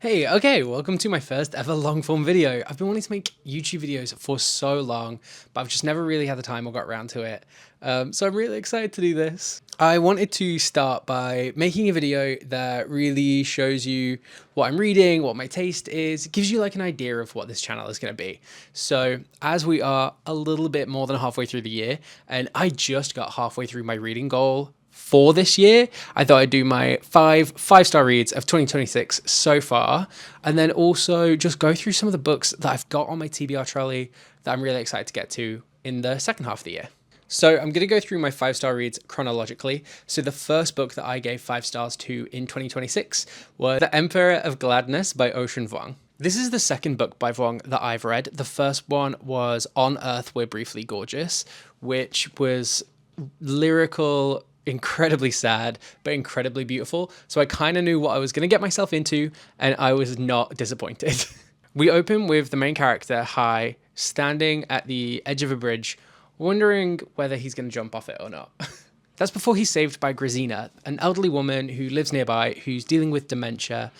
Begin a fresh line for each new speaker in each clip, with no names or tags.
Hey, okay, welcome to my first ever long form video. I've been wanting to make YouTube videos for so long, but I've just never really had the time or got around to it. So I'm really excited to do this. I wanted to start by making a video that really shows you what I'm reading, what my taste is, it gives you like an idea of what this channel is going to be. So as we are a little bit more than halfway through the year, and I just got halfway through my reading goal for this year, I thought I'd do my five-star reads of 2026 so far, and then also just go through some of the books that I've got on my TBR trolley that I'm really excited to get to in the second half of the year. So I'm going to go through my five-star reads chronologically. So the first book that I gave 5 stars to in 2026 was The Emperor of Gladness by Ocean Vuong. This is the second book by Vuong that I've read. The first one was On Earth We're Briefly Gorgeous, which was lyrical, incredibly sad, but incredibly beautiful. So I kind of knew what I was going to get myself into, and I was not disappointed. We open with the main character, Hai, standing at the edge of a bridge, wondering whether he's going to jump off it or not. That's before he's saved by Grazina, an elderly woman who lives nearby who's dealing with dementia,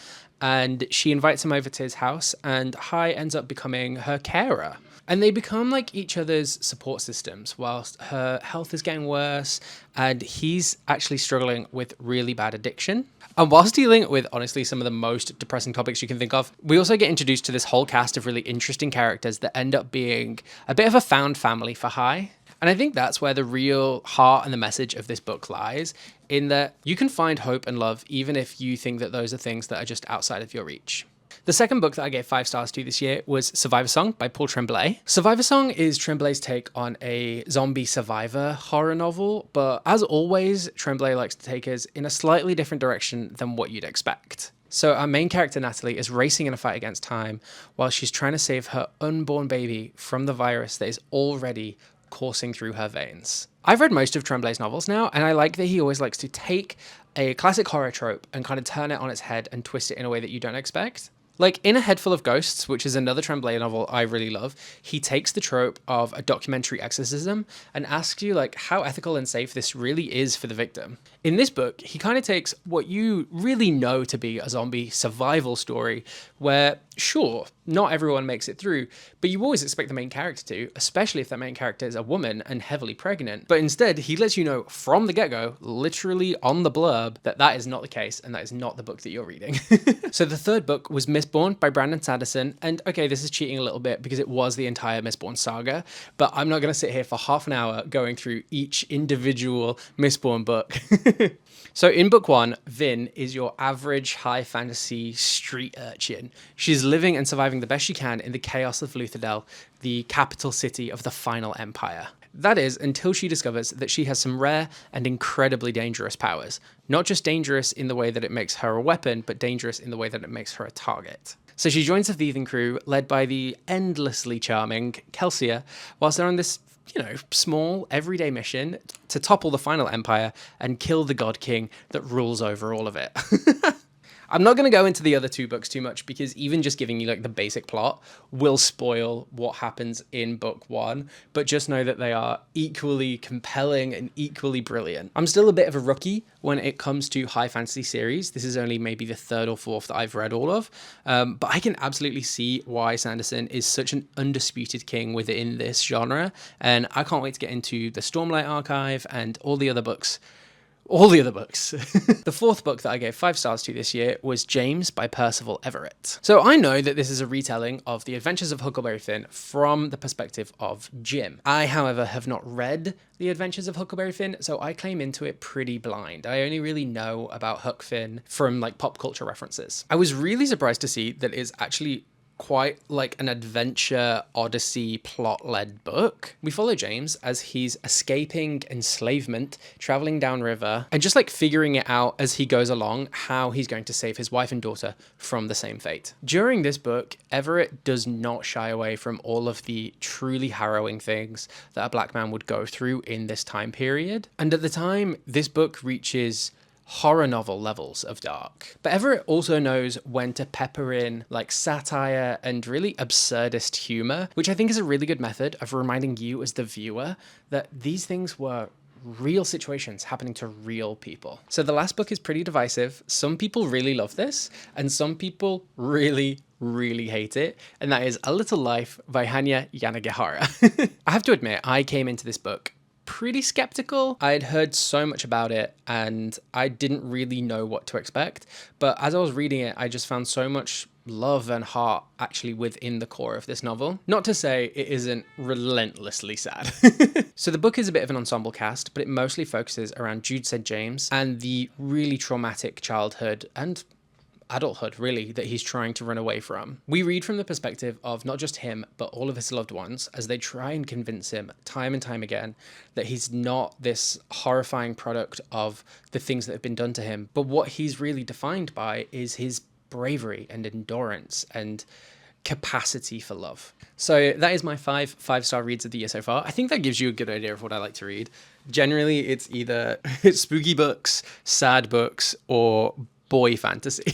and she invites him over to his house, and Hai ends up becoming her carer. And they become like each other's support systems whilst her health is getting worse and he's actually struggling with really bad addiction. And whilst dealing with honestly some of the most depressing topics you can think of, we also get introduced to this whole cast of really interesting characters that end up being a bit of a found family for Hai. And I think that's where the real heart and the message of this book lies, in that you can find hope and love even if you think that those are things that are just outside of your reach. The second book that I gave 5 stars to this year was Survivor Song by Paul Tremblay. Survivor Song is Tremblay's take on a zombie survivor horror novel, but as always, Tremblay likes to take us in a slightly different direction than what you'd expect. So our main character, Natalie, is racing in a fight against time while she's trying to save her unborn baby from the virus that is already coursing through her veins. I've read most of Tremblay's novels now, and I like that he always likes to take a classic horror trope and kind of turn it on its head and twist it in a way that you don't expect. Like in A Head Full of Ghosts, which is another Tremblay novel I really love, he takes the trope of a documentary exorcism and asks you like how ethical and safe this really is for the victim. In this book, he kind of takes what you really know to be a zombie survival story where, sure, not everyone makes it through, but you always expect the main character to, especially if that main character is a woman and heavily pregnant. But instead, he lets you know from the get-go, literally on the blurb, that that is not the case and that is not the book that you're reading. So the third book was Mistborn by Brandon Sanderson. And okay, this is cheating a little bit because it was the entire Mistborn saga, but I'm not going to sit here for half an hour going through each individual Mistborn book. So in book one, Vin is your average high fantasy street urchin. She's living and surviving the best she can in the chaos of Luthadel, the capital city of the final empire. That is, until she discovers that she has some rare and incredibly dangerous powers. Not just dangerous in the way that it makes her a weapon, but dangerous in the way that it makes her a target. So she joins the thieving crew, led by the endlessly charming Kelsier, whilst they're on this small, everyday mission to topple the final empire and kill the God King that rules over all of it. I'm not going to go into the other two books too much because even just giving you like the basic plot will spoil what happens in book one, but just know that they are equally compelling and equally brilliant. I'm still a bit of a rookie when it comes to high fantasy series. This is only maybe the third or fourth that I've read all of, but I can absolutely see why Sanderson is such an undisputed king within this genre, and I can't wait to get into the Stormlight Archive and all the other books. The fourth book that I gave 5 stars to this year was James by Percival Everett. So I know that this is a retelling of The Adventures of Huckleberry Finn from the perspective of Jim. I, however, have not read The Adventures of Huckleberry Finn, so I claim into it pretty blind. I only really know about Huck Finn from like pop culture references. I was really surprised to see that it's actually quite like an adventure odyssey plot-led book. We follow James as he's escaping enslavement, traveling downriver, and just like figuring it out as he goes along how he's going to save his wife and daughter from the same fate. During this book, Everett does not shy away from all of the truly harrowing things that a black man would go through in this time period. And at the time, this book reaches horror novel levels of dark. But Everett also knows when to pepper in like satire and really absurdist humor, which I think is a really good method of reminding you as the viewer that these things were real situations happening to real people. So the last book is pretty divisive. Some people really love this, and some people really hate it, and that is A Little Life by Hanya Yanagihara. I have to admit, I came into this book pretty skeptical. I had heard so much about it and I didn't really know what to expect, but as I was reading it, I just found so much love and heart actually within the core of this novel. Not to say it isn't relentlessly sad. So the book is a bit of an ensemble cast, but it mostly focuses around Jude St. James and the really traumatic childhood and adulthood, really, that he's trying to run away from. We read from the perspective of not just him, but all of his loved ones as they try and convince him time and time again that he's not this horrifying product of the things that have been done to him, but what he's really defined by is his bravery and endurance and capacity for love. So that is my five-star reads of the year so far. I think that gives you a good idea of what I like to read. Generally, it's either spooky books, sad books, or boy fantasy.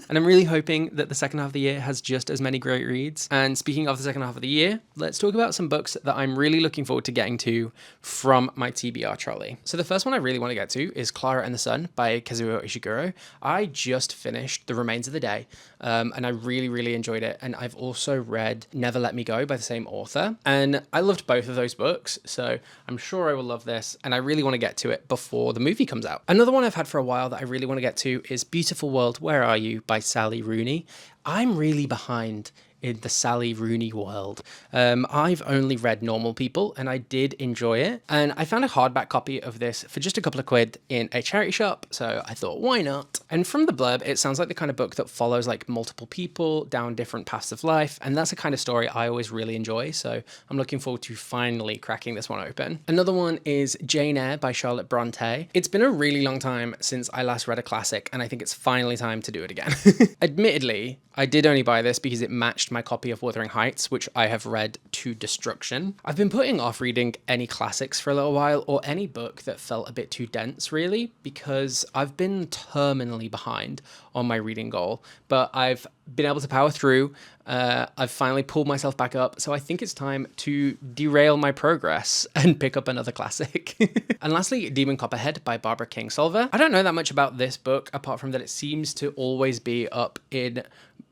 And I'm really hoping that the second half of the year has just as many great reads. And speaking of the second half of the year, let's talk about some books that I'm really looking forward to getting to from my TBR trolley. So the first one I really want to get to is Clara and the Sun by Kazuo Ishiguro. I just finished The Remains of the Day, and I really enjoyed it. And I've also read Never Let Me Go by the same author, and I loved both of those books, so I'm sure I will love this, and I really want to get to it before the movie comes out. Another one I've had for a while that I really want to get to is Beautiful World, Where Are You by Sally Rooney. I'm really behind in the Sally Rooney world. I've only read Normal People and I did enjoy it. And I found a hardback copy of this for just a couple of quid in a charity shop. So I thought, why not? And from the blurb, it sounds like the kind of book that follows like multiple people down different paths of life. And that's the kind of story I always really enjoy. So I'm looking forward to finally cracking this one open. Another one is Jane Eyre by Charlotte Bronte. It's been a really long time since I last read a classic, and I think it's finally time to do it again. Admittedly, I did only buy this because it matched my copy of Wuthering Heights, which I have read to destruction. I've been putting off reading any classics for a little while, or any book that felt a bit too dense, really, because I've been terminally behind on my reading goal, but I've been able to power through. I've finally pulled myself back up, so I think it's time to derail my progress and pick up another classic. And lastly, Demon Copperhead by Barbara Kingsolver. I don't know that much about this book, apart from that it seems to always be up in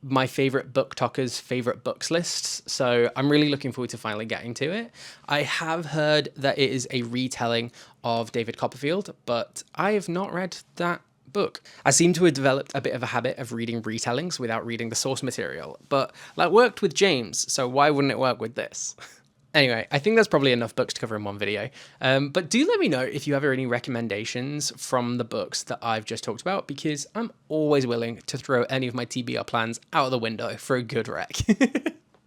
my favorite BookTokers' favorite books lists, so I'm really looking forward to finally getting to it. I have heard that it is a retelling of David Copperfield, but I have not read that book. I seem to have developed a bit of a habit of reading retellings without reading the source material, but that worked with James, so why wouldn't it work with this? Anyway, I think that's probably enough books to cover in one video, but do let me know if you have any recommendations from the books that I've just talked about, because I'm always willing to throw any of my TBR plans out of the window for a good rec.